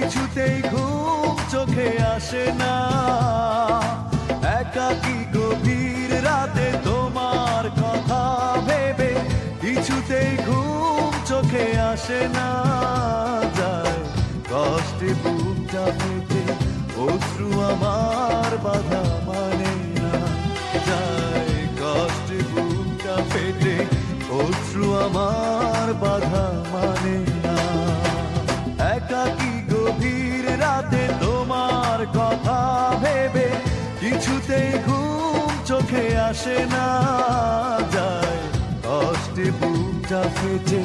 কিছুতেই ঘুম চোখে আসে না। একাকী গভীর রাতে তোমার কথা ভেবে কিছুতেই ঘুম চোখে আসে না। যায় কষ্টে বুকটা ফেটে অশ্রু আমার বাধা মানে না। যায় কষ্টে বুকটা ফেটে অশ্রু আমার বাধা মানে না। একাকী গভীর রাতে তোমার কথা ভেবে কিছুতেই ঘুম চোখে আসে না। যায় কষ্টে বুকটা ফেটে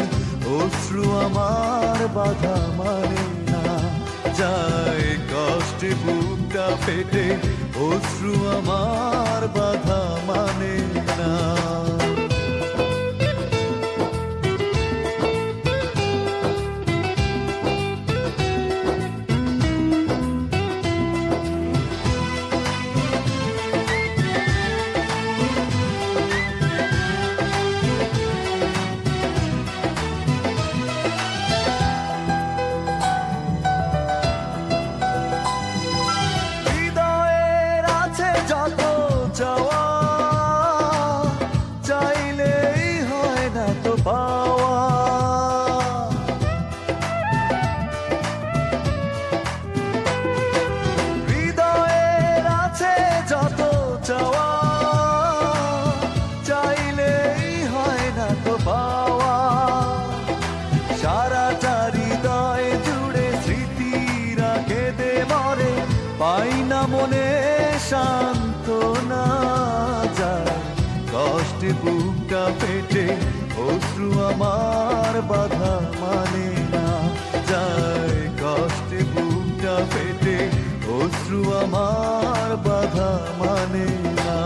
অশ্রু আমার বাধা মানে না। যায় কষ্টে বুকটা ফেটে অশ্রু আমার বাধা মানে না। পাই না মনে সান্ত্বনা। যায় কষ্টে বুকটা ফেটে অশ্রু আমার বাধা মানে না। যায় কষ্টে বুকটা ফেটে অশ্রু আমার বাধা মানে না।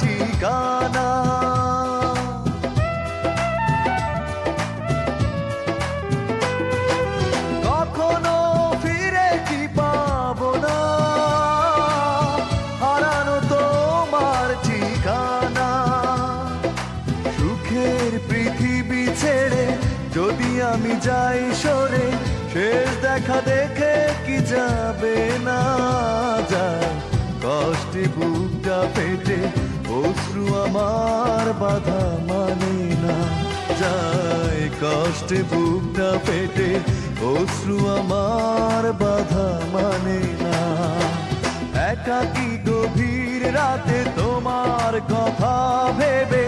ঠিকানা কখনো ফিরে কি পাবো না। হারানো তোমার ঠিকানা। সুখের পৃথিবী ছেড়ে যদি আমি যাই সরে, শেষ দেখা দেখে কি যাবে না। যায় কষ্টে বুকটা ফেটে অশ্রু আমার বাধা মানে না। যায় কষ্টে বুকটা ফেটে অশ্রু আমার বাধা মানে না। একাকী গভীর রাতে তোমার কথা ভেবে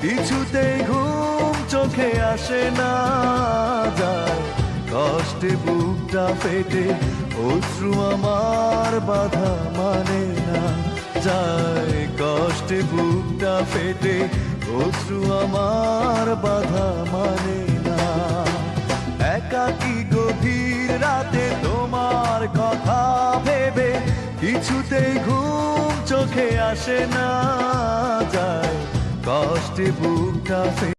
কিছুতেই ঘুম চোখে আসে না। যায় কষ্টে বুকটা ফেটে অশ্রু আমার বাধা মানে না। যায় কষ্টে বুকটা ফেটে অশ্রু আমার বাধা মানে না। একাকী গভীর রাতে তোমার কথা ভেবে কিছুতেই ঘুম চোখে আসে না। যায় কষ্টে বুকটা